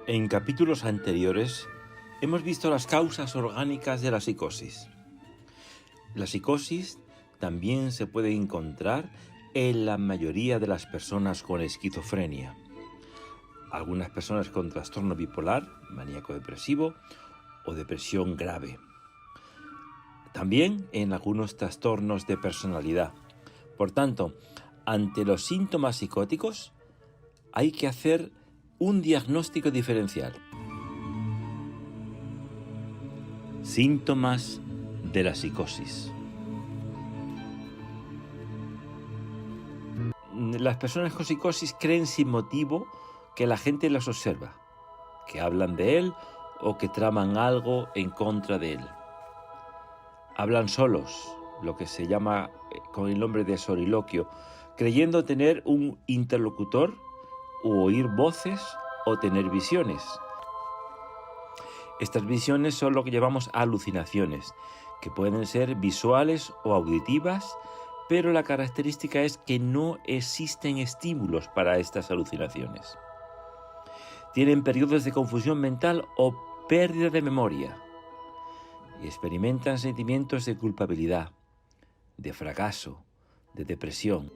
En capítulos anteriores hemos visto las causas orgánicas de la psicosis. La psicosis también se puede encontrar en la mayoría de las personas con esquizofrenia. Algunas personas con trastorno bipolar, maníaco-depresivo o depresión grave. También en algunos trastornos de personalidad. Por tanto, ante los síntomas psicóticos hay que hacer un diagnóstico diferencial. Síntomas de la psicosis. Las personas con psicosis creen sin motivo que la gente las observa, que hablan de él o que traman algo en contra de él. Hablan solos, lo que se llama con el nombre de soliloquio, creyendo tener un interlocutor o oír voces o tener visiones. Estas visiones son lo que llamamos alucinaciones, que pueden ser visuales o auditivas, pero la característica es que no existen estímulos para estas alucinaciones. Tienen periodos de confusión mental o pérdida de memoria y experimentan sentimientos de culpabilidad, de fracaso, de depresión,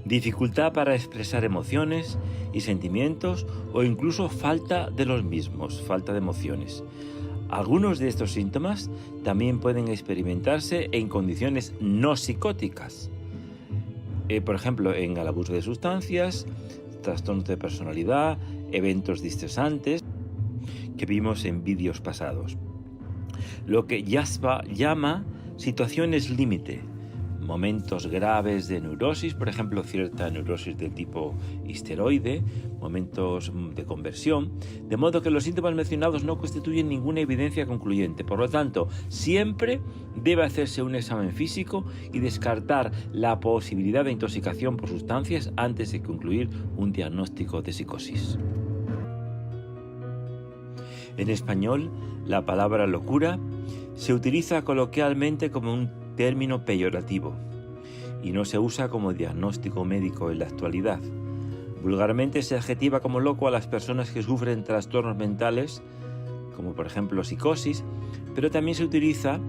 dificultad para expresar emociones y sentimientos o incluso falta de los mismos, falta de emociones. Algunos de estos síntomas también pueden experimentarse en condiciones no psicóticas. Por ejemplo, en el abuso de sustancias, trastornos de personalidad, eventos distresantes que vimos en vídeos pasados. Lo que Jasper llama situaciones límite, momentos graves de neurosis, por ejemplo, cierta neurosis de tipo histeroide, momentos de conversión, de modo que los síntomas mencionados no constituyen ninguna evidencia concluyente. Por lo tanto, siempre debe hacerse un examen físico y descartar la posibilidad de intoxicación por sustancias antes de concluir un diagnóstico de psicosis. En español, la palabra locura se utiliza coloquialmente como un término peyorativo y no se usa como diagnóstico médico en la actualidad. Vulgarmente se adjetiva como loco a las personas que sufren trastornos mentales, como por ejemplo psicosis, pero también se utiliza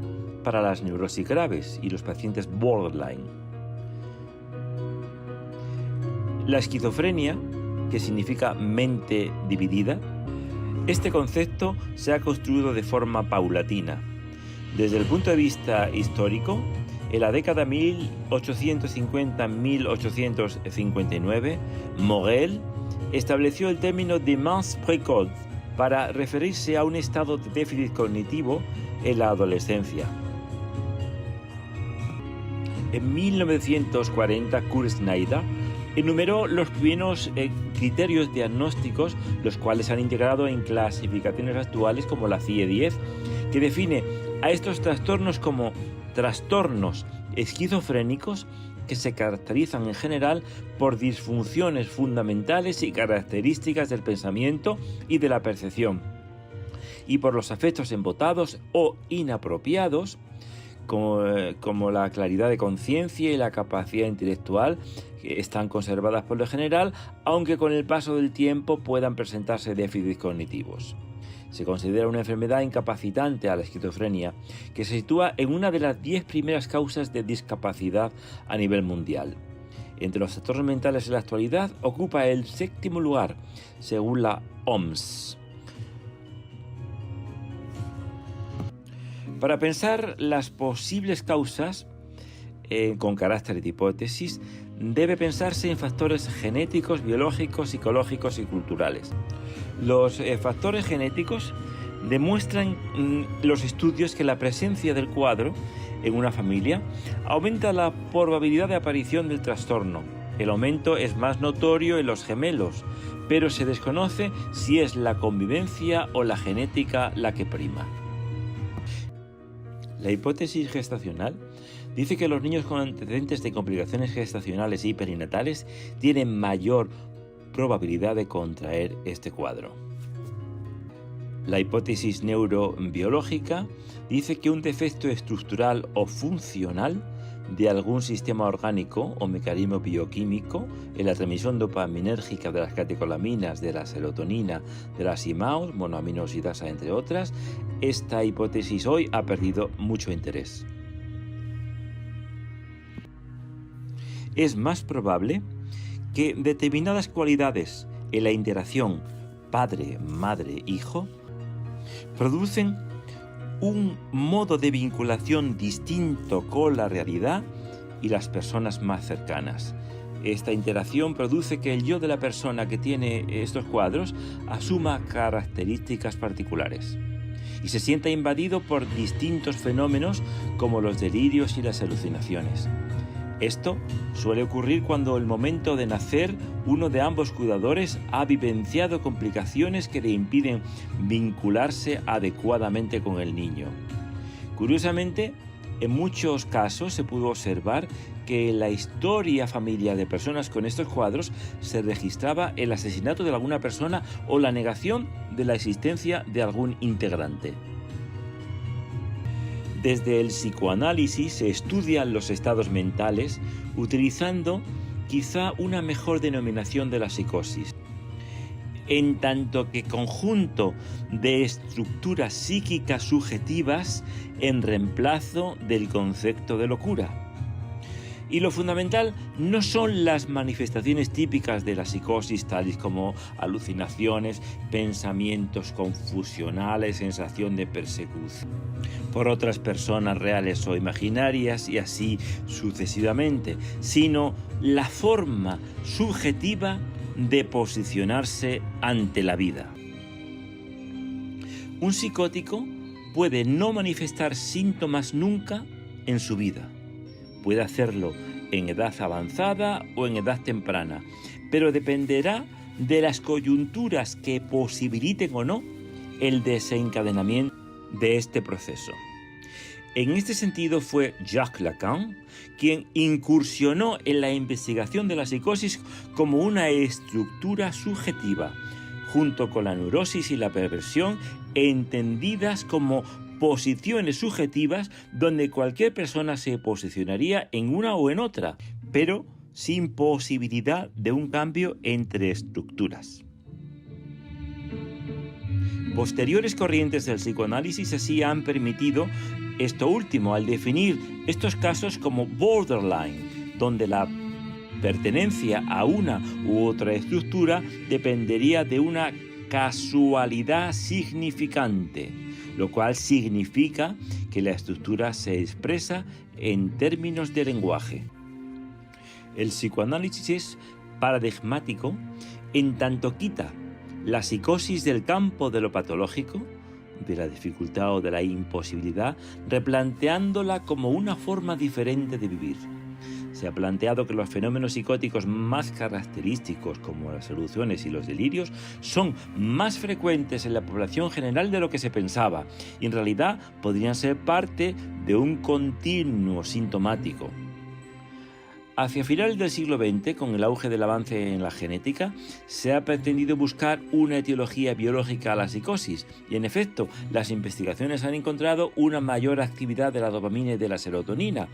para las neurosis graves y los pacientes borderline. La esquizofrenia, que significa mente dividida, este concepto se ha construido de forma paulatina. Desde el punto de vista histórico, en la década 1850-1859, Morel estableció el término démence précoce para referirse a un estado de déficit cognitivo en la adolescencia. En 1940, Kurt Snyder enumeró los primeros criterios diagnósticos, los cuales se han integrado en clasificaciones actuales como la CIE-10, que define a estos trastornos como trastornos esquizofrénicos que se caracterizan en general por disfunciones fundamentales y características del pensamiento y de la percepción, y por los afectos embotados o inapropiados, como la claridad de conciencia y la capacidad intelectual, que están conservadas por lo general, aunque con el paso del tiempo puedan presentarse déficits cognitivos. Se considera una enfermedad incapacitante a la esquizofrenia, que se sitúa en una de las 10 primeras causas de discapacidad a nivel mundial. Entre los trastornos mentales en la actualidad ocupa el 7º lugar, según la OMS. Para pensar las posibles causas con carácter de hipótesis, debe pensarse en factores genéticos, biológicos, psicológicos y culturales. Los factores genéticos demuestran los estudios que la presencia del cuadro en una familia aumenta la probabilidad de aparición del trastorno. El aumento es más notorio en los gemelos, pero se desconoce si es la convivencia o la genética la que prima. La hipótesis gestacional dice que los niños con antecedentes de complicaciones gestacionales y perinatales tienen mayor probabilidad de contraer este cuadro. La hipótesis neurobiológica dice que un defecto estructural o funcional de algún sistema orgánico o mecanismo bioquímico en la transmisión dopaminérgica de las catecolaminas, de la serotonina, de las IMAOs, monoaminosidasa, entre otras, esta hipótesis hoy ha perdido mucho interés. Es más probable que determinadas cualidades en la interacción padre, madre, hijo producen un modo de vinculación distinto con la realidad y las personas más cercanas. Esta interacción produce que el yo de la persona que tiene estos cuadros asuma características particulares y se sienta invadido por distintos fenómenos como los delirios y las alucinaciones. Esto suele ocurrir cuando el momento de nacer uno de ambos cuidadores ha vivenciado complicaciones que le impiden vincularse adecuadamente con el niño. Curiosamente, en muchos casos se pudo observar que en la historia familiar de personas con estos cuadros se registraba el asesinato de alguna persona o la negación de la existencia de algún integrante. Desde el psicoanálisis se estudian los estados mentales utilizando quizá una mejor denominación de la psicosis, en tanto que conjunto de estructuras psíquicas subjetivas en reemplazo del concepto de locura. Y lo fundamental no son las manifestaciones típicas de la psicosis, tales como alucinaciones, pensamientos confusionales, sensación de persecución por otras personas reales o imaginarias y así sucesivamente, sino la forma subjetiva de posicionarse ante la vida. Un psicótico puede no manifestar síntomas nunca en su vida. Puede hacerlo en edad avanzada o en edad temprana, pero dependerá de las coyunturas que posibiliten o no el desencadenamiento de este proceso. En este sentido fue Jacques Lacan quien incursionó en la investigación de la psicosis como una estructura subjetiva, junto con la neurosis y la perversión, entendidas como posiciones subjetivas donde cualquier persona se posicionaría en una o en otra, pero sin posibilidad de un cambio entre estructuras. Posteriores corrientes del psicoanálisis así han permitido esto último al definir estos casos como borderline, donde la pertenencia a una u otra estructura dependería de una casualidad significante, lo cual significa que la estructura se expresa en términos de lenguaje. El psicoanálisis es paradigmático en tanto quita la psicosis del campo de lo patológico, de la dificultad o de la imposibilidad, replanteándola como una forma diferente de vivir. Se ha planteado que los fenómenos psicóticos más característicos, como las alucinaciones y los delirios, son más frecuentes en la población general de lo que se pensaba, y en realidad podrían ser parte de un continuo sintomático. Hacia finales del siglo XX, con el auge del avance en la genética, se ha pretendido buscar una etiología biológica a la psicosis y, en efecto, las investigaciones han encontrado una mayor actividad de la dopamina y de la serotonina.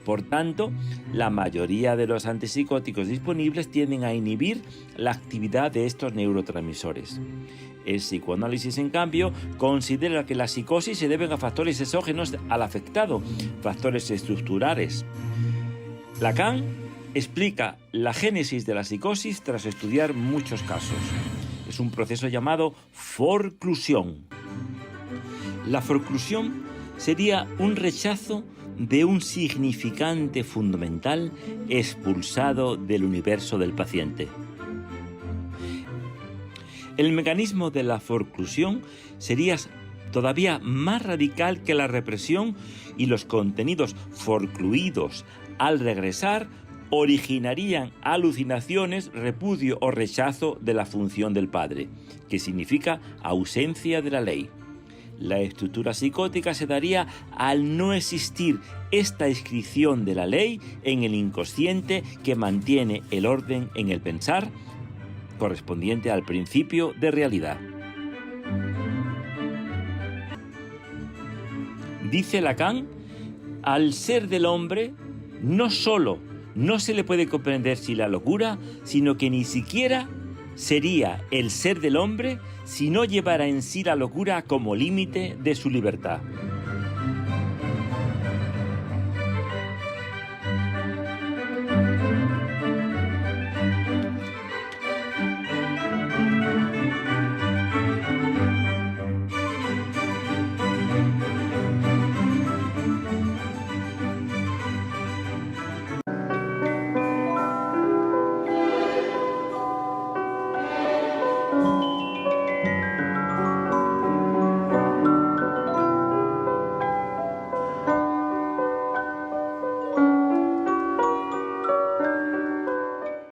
Por tanto, la mayoría de los antipsicóticos disponibles tienden a inhibir la actividad de estos neurotransmisores. El psicoanálisis, en cambio, considera que la psicosis se debe a factores exógenos al afectado, factores estructurales. Lacan explica la génesis de la psicosis tras estudiar muchos casos. Es un proceso llamado forclusión. La forclusión sería un rechazo de un significante fundamental expulsado del universo del paciente. El mecanismo de la forclusión sería todavía más radical que la represión y los contenidos forcluidos al regresar originarían alucinaciones, repudio o rechazo de la función del padre, que significa ausencia de la ley. La estructura psicótica se daría al no existir esta inscripción de la ley en el inconsciente que mantiene el orden en el pensar, correspondiente al principio de realidad. Dice Lacan, al ser del hombre no solo no se le puede comprender sin la locura, sino que ni siquiera sería el ser del hombre si no llevara en sí la locura como límite de su libertad.